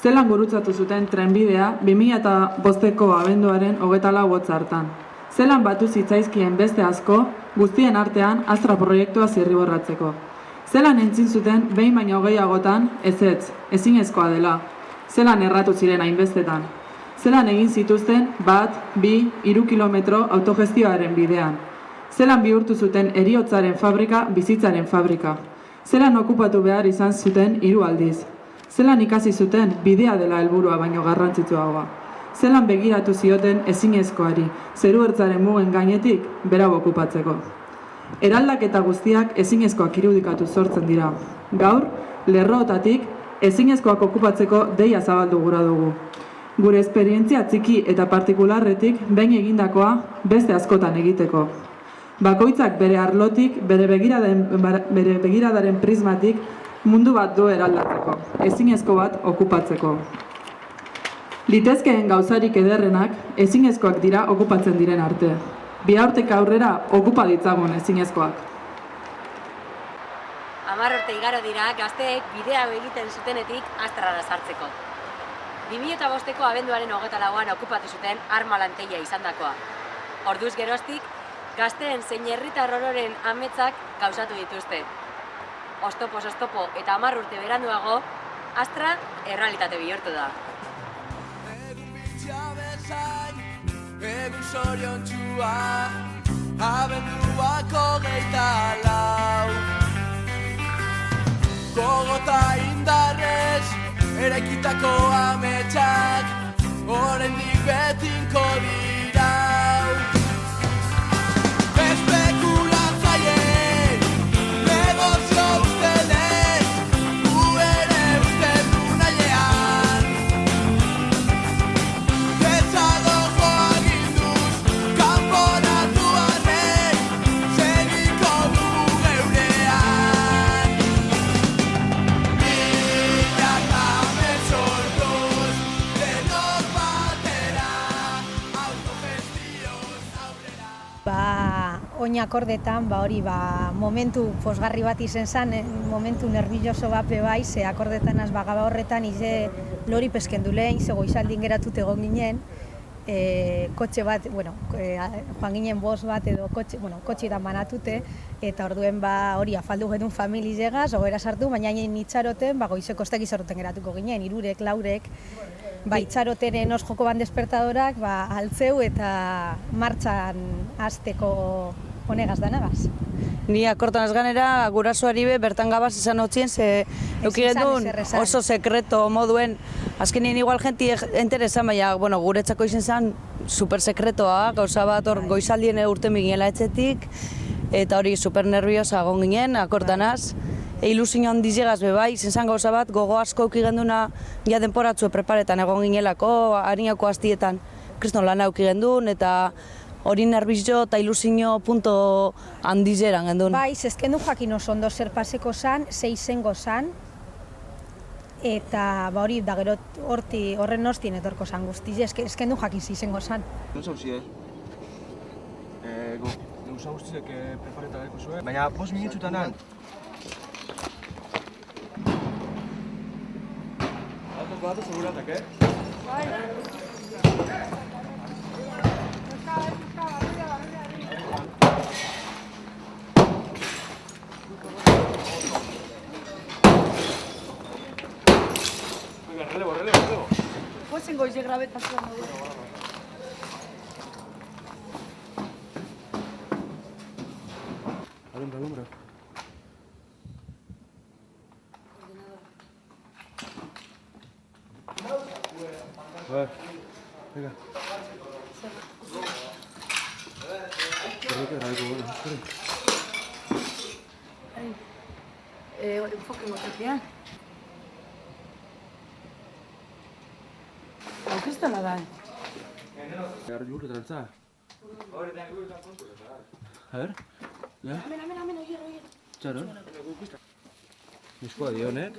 Zelan gurutzatu zuten trenbidea 2005ko abenduaren 24 hartan. Zelan batu zitzaizkien beste asko, guztien artean Astra proiektua zirriborratzeko. Zelan entzin zuten behin baino gehiagotan, ezetz, ezinezkoa dela. Zelan erratu ziren hainbestetan. Zelan egin zituzten 1, 2, 3 kilometro autogestioaren bidean. Zelan bihurtu zuten heriotzaren fabrika bizitzaren fabrika. Zelan okupatu behar izan zuten 3 aldiz. Zelan ikasi zuten bidea dela helburua baino garrantzitsuagoa. Zelan begiratu zioten ezinezkoari, zeru ertzaren mugen gainetik berau okupatzeko. Eraldaketa guztiak ezinezkoak irudikatu sortzen dira. Gaur, lerroetatik ezinezkoak okupatzeko deia zabaldu gura dugu. Gure esperientzia txiki eta partikularretik behin egindakoa beste askotan egiteko. Bakoitzak bere arlotik, bere begiradaren prismatik mundu bat du eraldatzeko, ezinezko bat okupatzeko. Litezkeen gauzarik ederrenak ezinezkoak dira okupatzen diren arte. Bihaurtek aurrera okupa ditzagun ezinezkoak. 10 urte igaro dira gazteek bidea egiten zutenetik Astrara sartzeko. 2005ko abenduaren 24an okupatu zuten arma lantegia izandakoa. Orduz geroztik, gazteen zein herritar ororen ametsak gauzatu dituzte. Oztopoz oztopo eta 10 urte beranduago, Astra errealitate bihurtu da. Egun zoriontsua, abenduak 24. Gogota indarrez, eraikitako ametsak, oraindik betinko dira. Espekulatzaile, negozio ustelez, gu ere usten du nahian. Desadojo aginduz, kanporatu arren, segiko dugu geurean. Milaka mesoltuz, denok batera, autogestioz aurrera. Oin akordetan, hori, momentu posgarri bat izen zen, momentu nervioso bat bai, ze akordetan az bagaba horretan, ize lori peskendulein, ze goizaldin geratut egon ginen, kotxe bat, joan ginen bos bat edo kotxetan banatute, eta orduen hori afaldu genuen familizegaz, ogera sartu, baina itxaroten, goizeko ez dakiz horretan geratuko ginen, 3, 4, itxarotenen os joko ban despertadorak, altzeu eta martxan hasteko honegaz danagaz. Ni akortan ez ganera, gurasoari bertan gabaz izan hotzien, ze eukigendun oso sekreto moduen, azkenien igual jenti enteresan, baina guretzako izen zen super sekretoa, gauza bat goizaldien urte miginela etxetik, eta hori super nerviosa egon ginen, akortanaz. Ilusio handizegaz bebai, izen zen gauza bat, gogo asko eukigenduna ja denporatzue preparetan egon ginelako, harinako hastietan kriston lan eukigendun, eta hori nervizio eta ilusio punto handizeran gendun. Bai, zezkendu jakin oso ondo zer paseko zan, ze izengo zan, eta hori da gero horren ostien etorko zan guztiz, ezkendu jakin ze izengo zan. Gauza hauzie, gauza guztizek prepareta daiko zuen, baina 5 minutxutanan. Batu seguratak, Bai. Relevo. Pozen goize grabetazioa modu. Alumbra. Venga. Enfoque motokia. Kristala da. Garri burro trantza. A ver. Ya. Hemen, oie. Txaron. Miskoa dionek.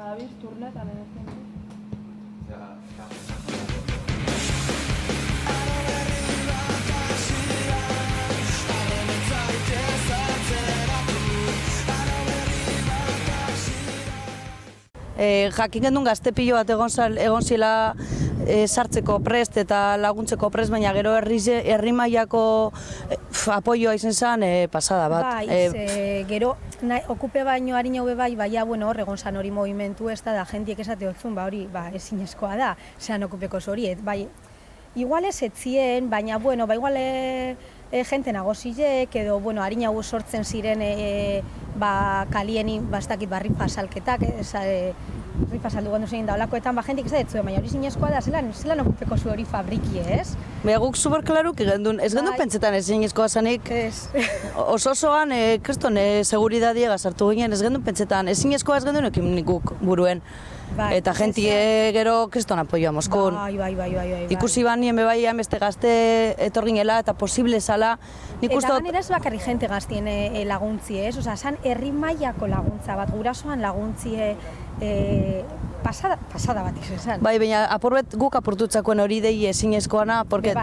Abiz, turnetan edazten du. Ja. jakin gendun gazte pilo bat egon zila sartzeko prest eta laguntzeko prest, baina gero herri mailako apoioa izen zen pasada bat. Bai, gero okupe baino harin hau bai, baina hor egon zan hori movimentu ez da jentiek esate hotzun, hori ezinezkoa da, zean okupeko hori, bai, igual ez etzien, baina igual jente nagozilek, edo harin hau sortzen ziren kalien bastakit barri pasalketak, ripasaldu gondu zein da olakoetan, jentik ez da etzuen, baina hori zinezkoa da, zelan okupeko zu hori fabriki, ez? Baina guk superklaruk gendun, ez gendun pentsetan ez zinezkoa zanik, osoan, kriston, seguridadie gazartu ginen, ez gendun pentsetan, ez zinezkoa ez gendun ekin guk buruen. Eta jentie gero kriston apoioa Moskun. Bai. Ikusi ban nien bebai beste gazte etorginela eta posible zala. Eta ganera ez bakarri jente gaztien laguntzie, ez? Osa, zan herri mailako laguntza bat, gurasoan laguntzie pasada bat izan. Bai, baina apurbet guk apurtutzakoen hori dei ezinezkoana, porque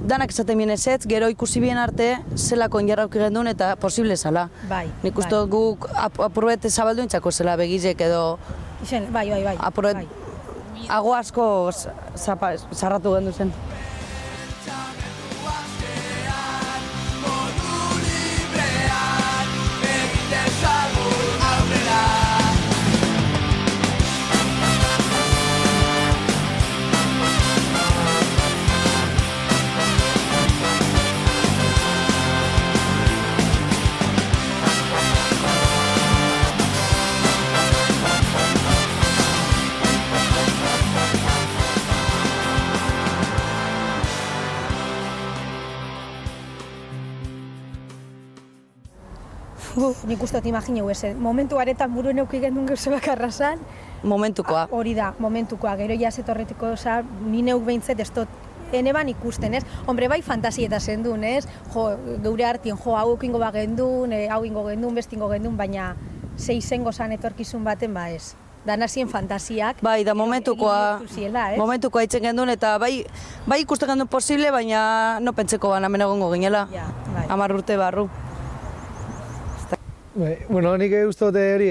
danak esaten bien ezetz, gero ikusi bien arte zelako injarrauki gendun eta posible zala. Nik uste guk apurbet zabalduintzako zela begizek edo bai. Apurbet ago asko zarratu gendu zen. Nik uste dut imagineu ez, momentu aretan buruen euki gendun gauze bakarra zan. Momentukoa. Hori da, momentukoa, gero jazetorretiko zan, ni neuk behintzet ez dut eneban ikusten, ez? Hombre, bai fantasieta zendun, ez? Geure hartien, hau eukingo ba gendun, hau ingo gendun, bestingo gendun, baina zeizengo zan etorkizun baten, ez. Danazien fantasiak. Bai, da momentukoa itzen gendun, eta bai ikusten gendun posible, baina no pentseko ban hemen egongo ginela. 10 urte barru. Bueno, nik uste dute hori,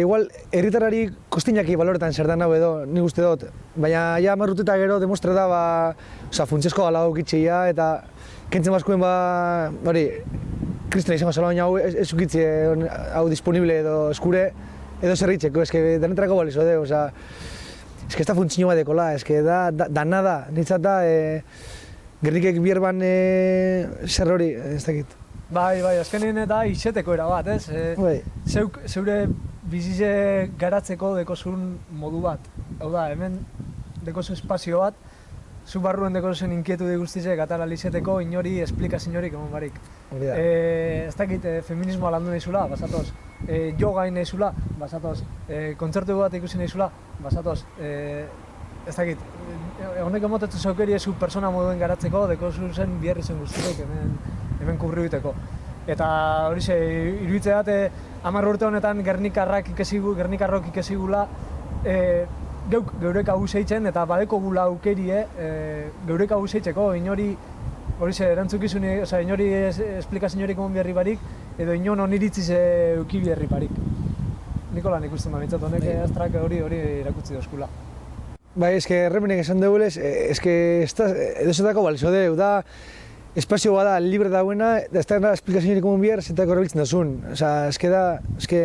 igual, herritarrari kostinaki baloretan zer dan hau edo, nik uste dut. Baina, ja, 10 urteta gero demostra da, funtsezko gala ukitxia, eta kentzen bazkuen, hori, kristena izango zela, baina hau ez ukitzi, hau disponible edo eskure, edo zerritzeko, eske denetarako balizo, eske ez da funtzio bat dekola, eske da nada, nintzat da, Gernikek bierban zer hori, ez dakit. Bai, azkenean eta izeteko era bat, ez? Zeure bizize garatzeko dekozun modu bat. Hau da, hemen dekozu espazio bat, zu barruen dekozen inkietu diguztizek atala izeteko inori esplikazio inorik eman barik. Ez dakit, feminismoa landu nahizula, basatoz. Yoga nahizula, basatoz. Kontzertu bat ikusi nahizula, basatoz. Ez dakit, honek emotetzen zaukeri ezu persona moduen garatzeko dekozu zen bierri zen guztiek hemen kurri biteko. Eta hori ze, iruditze bat, 10 urte honetan Gernikarrok ikesigula geurek hau zeitzen eta badeko gula aukerie geurek hau zeitzeko, inori hori ze, erantzukizuni, inori esplikazio inorik emon biherri barik edo inon oniritziz euki biherri barik. Nikolan ikusten bamintzat, honek astrak hori erakutzi dozkula. Bai, eske erremenek esan dugulez, eske edozetako balizo deu da, espazio bada libre dauena, da ez da esplikaziorik eman bihar, zetako erabiltzen duzun. Eske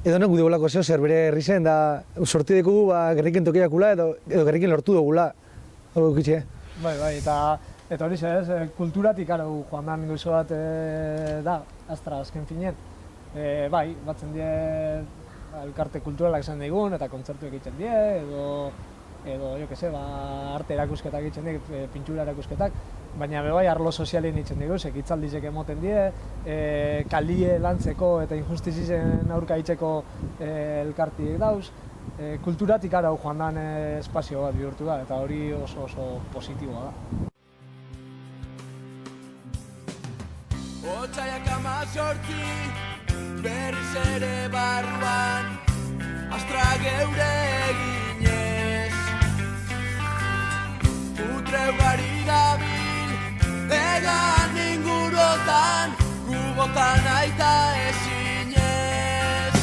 edonek gudebolako zeo zer bere herri zen, da sorti dekugu Gerniken tokiakula edo Gerniken lortu dugula. Hau gukitxe. Bai, eta hori ez, kulturatik arau joan dan goizo bat da, astra azken finien. Bai, batzen die elkarte kulturalak esan digun eta kontzertuak egiten die, edo jo que se, arte erakusketak egiten die, pintura erakusketak, baina bai arlo sozialien egiten digu, hitzaldizek emoten die, kalie lantzeko eta injustizien aurka hitzeko elkartiek dauz. Kulturatik arau joan dan espazio bat bihurtu da, eta hori oso positiboa da. Otsaiak 18 berriz ere barruan astra geure eginez putre ugari dabil egan ingurotan gubotan aita ezinez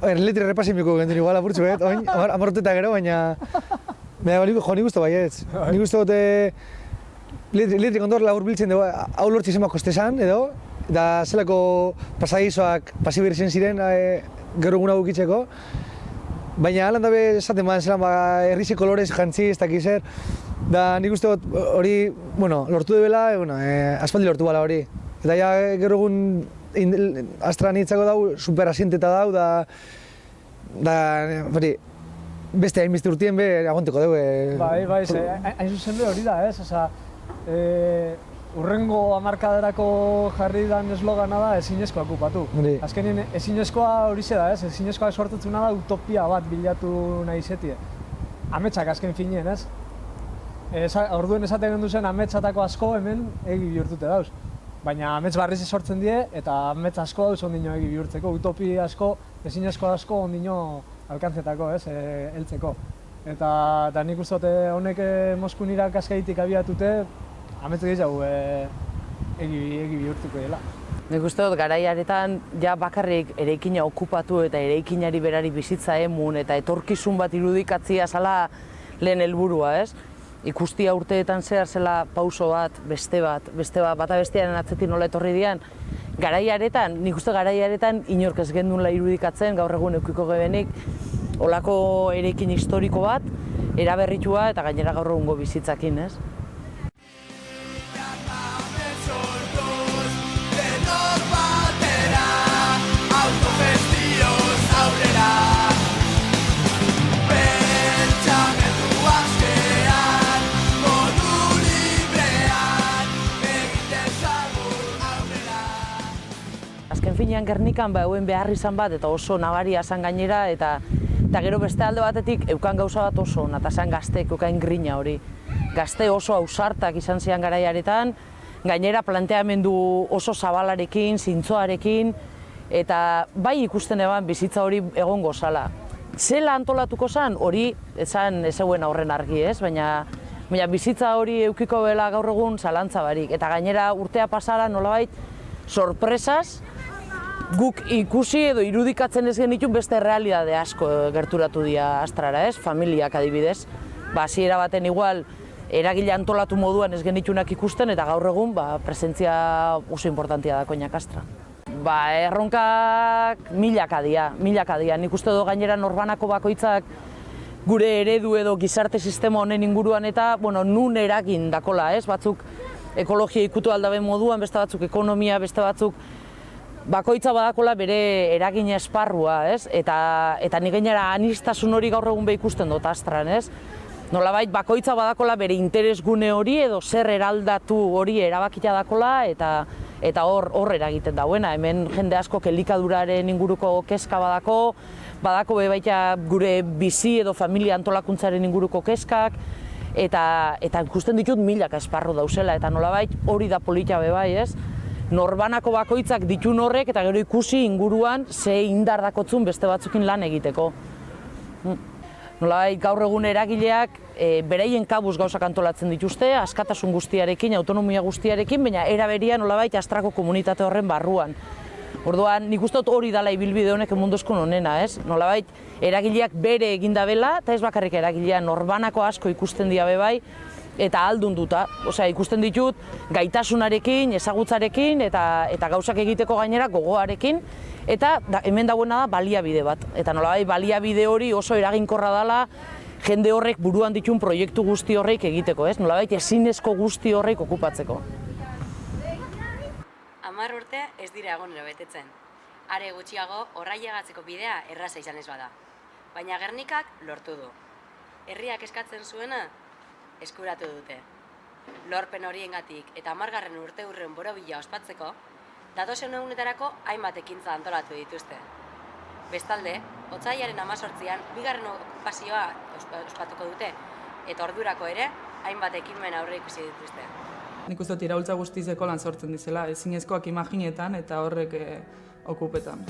letri repasimiko gendu igual apurtzu, oin, amarrotetak gero, baina... Jo, nik uste baietz. Nik uste dute... Letri kondor labur biltzen dugu, hau lortzi zenbako estezan, edo, da zelako pasadizoak pasibir zen ziren gero eguna bukitzeko. Baina alan dabe esaten badan zelan herrize kolorez jantzi, ez dakiz zer. Da nik uste dut hori, bueno, lortu debela, aspaldi lortu bala hori. Eta ja gero egun Astra nitzako dau, super asienteta dau, hori, beste hainbeste urtien be agonteko dugu. Bai, hain zuzen be hori da, ez? Osa, urrengo hamarkaderako jarri dan eslogana da ezinezkoa okupatu. Azkenean ezinezkoa hori da, ez? Ezinezkoa sortutzuna da utopia bat bilatu nahi izetie. Ametsak azken finien, ez? Orduen esaten gendu zen ametsatako asko hemen egi bihurtute dauz. Baina amets barriz sortzen die eta amets asko dauz ondino egi bihurtzeko. Utopia asko, ezinezkoa asko ondino alkantzetako, ez? Heltzeko. Eta nik uste dute honek Moskunira kaskaitik abiatute amets gehiago egi bihurtuko dela. Nik uste dut garaiaretan ja bakarrik eraikina okupatu eta eraikinari berari bizitza emun eta etorkizun bat irudikatzia zala lehen helburua, ez? Ikustia urteetan zehar zela pauso bat, beste bat, bata bestearen atzetik nola etorri dian. Garaiaretan, nik uste garaiaretan inork ez gendunla irudikatzen, gaur egun eukiko gebenik, olako eraikin historiko bat, eraberritua eta gainera gaur egungo bizitzakin, ez? Azken finean Gernikan euen behar izan bat eta oso nabaria zan gainera eta gero beste alde batetik eukan gauza bat oso ona, eta zan gazteek eukan grina hori. Gazte oso ausartak izan zian garaiaretan, gainera planteamendu oso zabalarekin, zintzoarekin, eta bai ikusten eban bizitza hori egongo zala. Zela antolatuko zan, hori ezan ezeuen aurren argi, ez? Baina bizitza hori eukiko bela gaur egun zalantza barik. Eta gainera urtea pasara nolabait sorpresaz, guk ikusi edo irudikatzen ez genitu beste realidade asko gerturatu dira Astrara, ez? Familiak adibidez. Hasiera baten igual eragile antolatu moduan ez genitunak ikusten eta gaur egun presentzia oso importantia da Koinak Astra. Erronkak milaka dira. Nik uste dut gainera norbanako bakoitzak gure eredu edo gizarte sistema honen inguruan eta nun eragin dakola, ez? Batzuk ekologia ikutu aldaben moduan, beste batzuk ekonomia, beste batzuk bakoitza badakola bere eragin esparrua, ez? Eta nik gainera anistasun hori gaur egun ikusten dut Astran, ez? Nolabait bakoitza badakola bere interesgune hori edo zer eraldatu hori erabakita dakola eta hor eragiten dauena. Hemen jende asko elikaduraren inguruko kezka badako baita gure bizi edo familia antolakuntzaren inguruko kezkak, eta ikusten ditut milaka esparru dauzela, eta nolabait hori da polita bai, ez? Norbanako bakoitzak ditun horrek eta gero ikusi inguruan ze indar dakotzun beste batzukin lan egiteko. Nolabait gaur egun eragileak beraien kabuz gauzak antolatzen dituzte, askatasun guztiarekin, autonomia guztiarekin, baina era berean nolabait Astrako komunitate horren barruan. Orduan, nik uste dut hori dela ibilbide honek munduzkun honena, ez? Nolabait eragileak bere egin dabela, eta ez bakarrik eragilea norbanako asko ikusten dira bai, eta aldunduta. Osea, ikusten ditut gaitasunarekin, ezagutzarekin eta gauzak egiteko gainera gogoarekin, eta hemen dagoena da baliabide bat. Eta nolabait baliabide hori oso eraginkorra dela jende horrek buruan ditun proiektu guzti horreik egiteko, ez? Nolabait ezinezko guzti horreik okupatzeko. 10 urte ez dira egunero betetzen. Are gutxiago horrailegatzeko bidea erraza izan ez bada. Baina Gernikak lortu du. Herriak eskatzen zuena eskuratu dute. Lorpen horiengatik eta 10. urteurren borobila ospatzeko, datozen egunetarako hainbat ekintza antolatu dituzte. Bestalde, otsailaren 18an bigarren okupazioa ospatuko dute, eta ordurako ere hainbat ekimen aurreikusi dituzte. Nik uste dut iraultza guztizeko lan sortzen dizela, ezinezkoak imaginetan eta horrek okupetan.